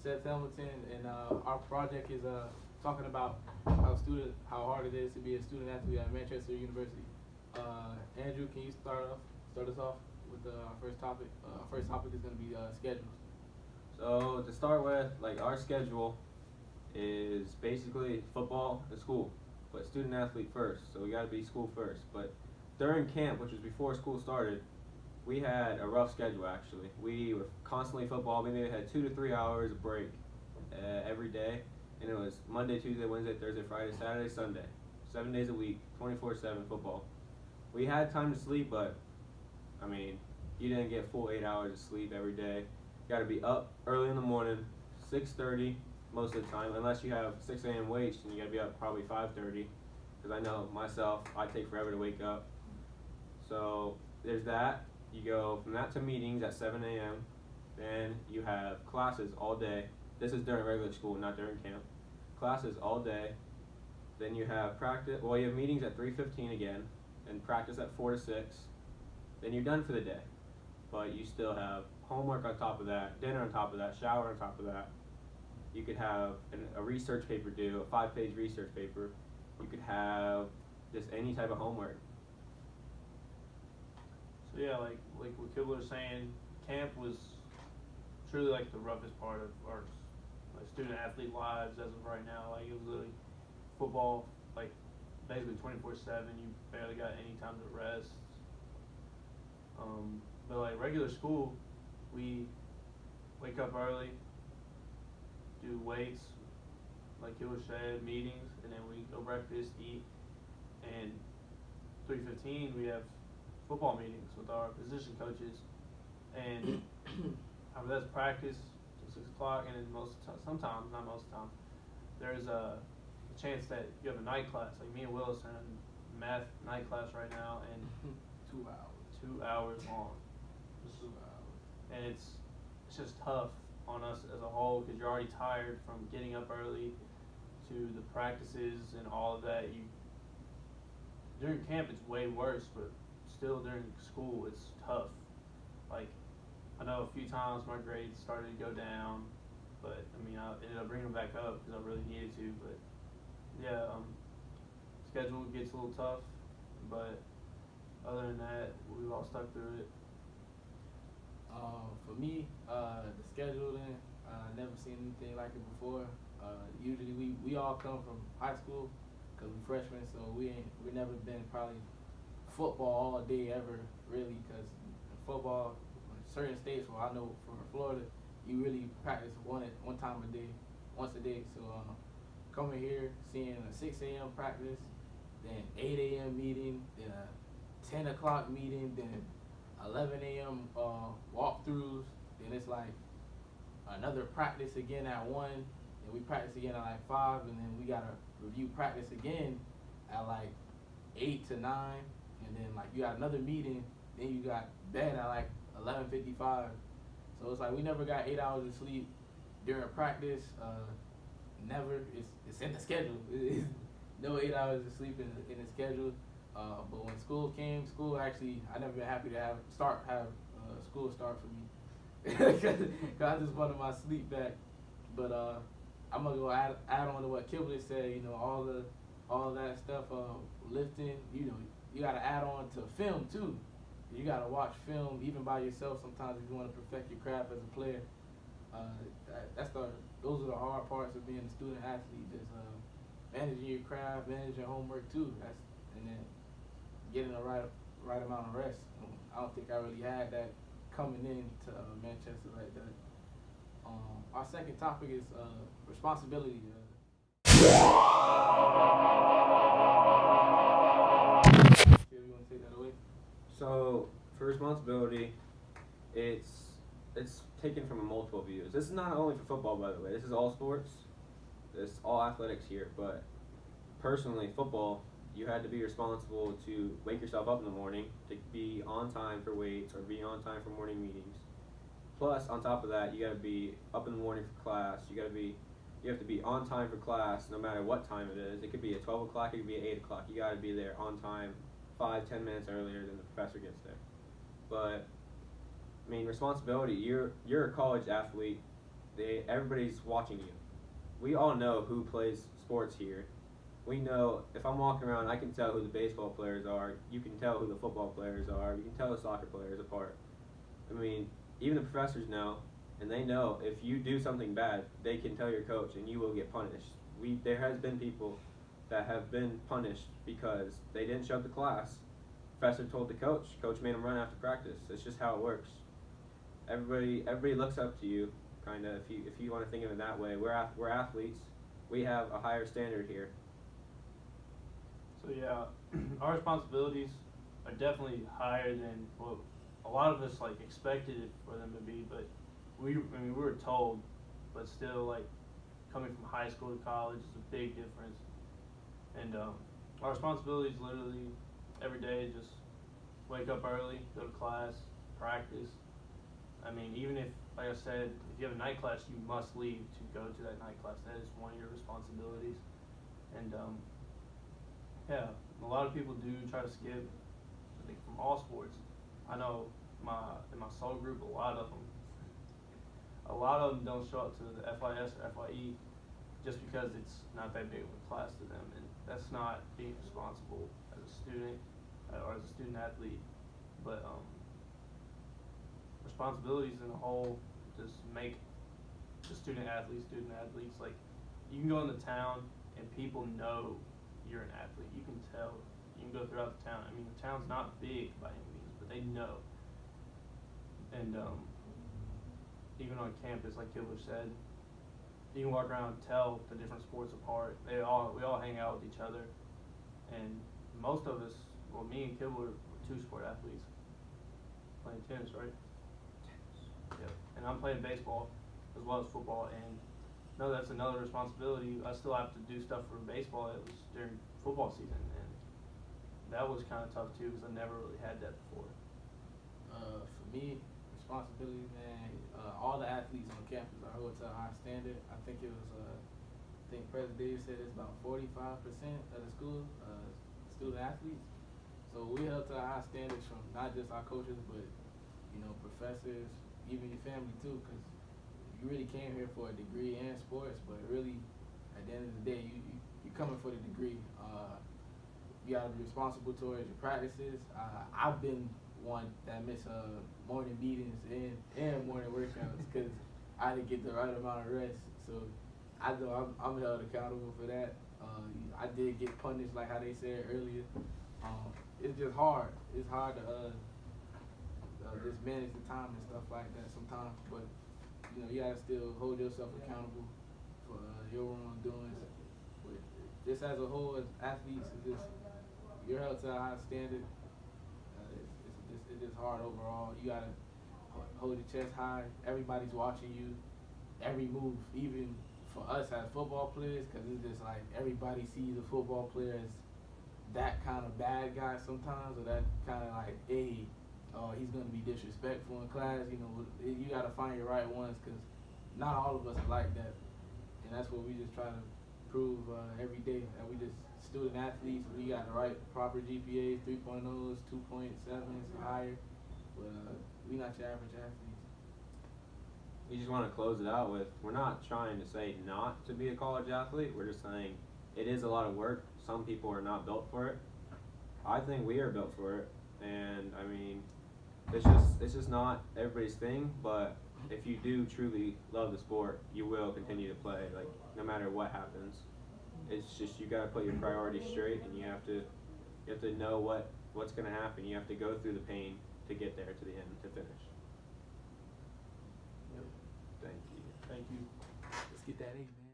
Seth Hamilton, and our project is talking about how hard it is to be a student athlete at Manchester University. Andrew, can you start us off with our first topic? Our first topic is going to be schedules. So to start with, like our schedule is basically football and school, but student athlete first. So we got to be school first. But during camp, which was before school started, we had a rough schedule actually. We were constantly football. We maybe had 2 to 3 hours of break every day, and it was Monday, Tuesday, Wednesday, Thursday, Friday, Saturday, Sunday, 7 days a week, 24/7 football. We had time to sleep, but I mean, you didn't get full 8 hours of sleep every day. You got to be up early in the morning, 6:30 most of the time, unless you have 6 a.m. weights, and you got to be up probably 5:30. Because I know myself, I take forever to wake up. So there's that. You go from that to meetings at 7 a.m. Then you have classes all day. This is during regular school, not during camp. Classes all day. Then you have practice. Well, you have meetings at 3:15 again, and practice at 4 to 6. Then you're done for the day. But you still have homework on top of that, dinner on top of that, shower on top of that. You could have a research paper due, a 5-page research paper. You could have just any type of homework. So yeah, like what Kibble was saying, camp was truly like the roughest part of our student athlete lives as of right now. Like it was literally football, like basically 24/7. You barely got any time to rest. But like regular school, we wake up early, do weights, like Kibble said, meetings, and then we go breakfast, eat, and 3:15 we have football meetings with our position coaches, and after that's practice till 6 o'clock, and then sometimes, not most of the time, there's a chance that you have a night class. Like me and Willis are in math night class right now, and 2 hours. 2 hours long. 2 hours. And it's just tough on us as a whole because you're already tired from getting up early to the practices and all of that. During camp it's way worse, but still during school it's tough. Like I know a few times my grades started to go down, but I mean I ended up bringing them back up because I really needed to. But yeah, schedule gets a little tough, but other than that, we've all stuck through it. For me, the scheduling, never seen anything like it before. Usually we all come from high school because we're freshmen, so we never been probably football all day ever really, because football in certain states, well I know from Florida, you really practice one time a day, once a day. So coming here, seeing a 6 a.m. practice, then 8 a.m. meeting, then a 10 o'clock meeting, then 11 a.m. Walkthroughs, then it's like another practice again at 1, and we practice again at like 5, and then we gotta review practice again at like 8 to 9, and then like you got another meeting, then you got bed at like 11:55. So it's like we never got 8 hours of sleep during practice. Never. It's in the schedule. No 8 hours of sleep in the schedule. But when school came, I never been happy to have school start for me. Cause I just wanted my sleep back. But I'm gonna go add on to what Kibble said. You know, all that stuff, lifting. You know, you gotta add on to film too. You gotta watch film even by yourself sometimes if you want to perfect your craft as a player. Those are the hard parts of being a student athlete. Just managing your craft, managing homework too. And then getting the right amount of rest. I don't think I really had that coming into Manchester like that. Our second topic is responsibility. You want to take that away? So for responsibility, it's taken from multiple views. This is not only for football, by the way. This is all sports. This is all athletics here. But personally, football, you had to be responsible to wake yourself up in the morning to be on time for weights or be on time for morning meetings. Plus, on top of that, you got to be up in the morning for class. You have to be on time for class no matter what time it is. It could be at 12 o'clock, it could be at 8 o'clock. You got to be there on time 5-10 minutes earlier than the professor gets there. But I mean, responsibility, you're a college athlete, everybody's watching you. We all know who plays sports here. We know if I'm walking around, I can tell who the baseball players are. You can tell who the football players are. You can tell the soccer players apart. I mean, even the professors know, and they know if you do something bad, they can tell your coach, and you will get punished. There has been people that have been punished because they didn't show up to class. Professor told the coach. Coach made them run after practice. It's just how it works. Everybody looks up to you, kind of. If you want to think of it that way, we're athletes. We have a higher standard here. So yeah, our responsibilities are definitely higher than what a lot of us like expected it for them to be. But we were told, but still, like coming from high school to college is a big difference. And our responsibilities literally every day just wake up early, go to class, practice. I mean, even if, like I said, if you have a night class, you must leave to go to that night class. That is one of your responsibilities. And yeah, a lot of people do try to skip, I think, from all sports. I know in my soul group, a lot of them don't show up to the FIS or FYE just because it's not that big of a class to them, and that's not being responsible as a student or as a student athlete. But responsibilities in a whole just make the student athletes. Like, you can go into town and people know you're an athlete. You can tell. You can go throughout the town. I mean, the town's not big by any means, but they know. And even on campus, like Kibler said, you can walk around and tell the different sports apart. We all hang out with each other, and most of us, well, me and Kibler were two-sport athletes, playing tennis, right? Yep. And I'm playing baseball as well as football, and no, that's another responsibility. I still have to do stuff for baseball. It was during football season, and that was kind of tough too because I never really had that before. For me, responsibility, man. All the athletes on campus are held to a high standard. I think President Davis said it's about 45% of the school student athletes. So we held to a high standards from not just our coaches, but professors, even your family too, because you really came here for a degree in sports, but really, at the end of the day, you're coming for the degree. You gotta be responsible towards your practices. I've been one that missed morning meetings and morning workouts because I didn't get the right amount of rest. So I know I'm held accountable for that. I did get punished, like how they said earlier. It's just hard. It's hard to just manage the time and stuff like that sometimes, but you gotta still hold yourself accountable for your wrongdoings. But just as a whole, as athletes, you're held to a high standard. It's just hard overall. You gotta hold your chest high. Everybody's watching you, every move, even for us as football players, because it's just like everybody sees a football player as that kind of bad guy sometimes, or that kind of like, hey, he's gonna be disrespectful in class. You gotta find your right ones, because not all of us are like that, and that's what we just try to prove every day, that we just student athletes. We got the right proper GPAs, 3.0s, 2.7s, higher, but we not your average athletes. We just want to close it out with, we're not trying to say not to be a college athlete. We're just saying it is a lot of work. Some people are not built for it. I think we are built for it, and I mean, it's just not everybody's thing. But if you do truly love the sport, you will continue to play, like, no matter what happens. It's just, you got to put your priorities straight, and you have to know what's going to happen. You have to go through the pain to get there to the end, to finish. Yep. Thank you. Thank you. Let's get that A, man.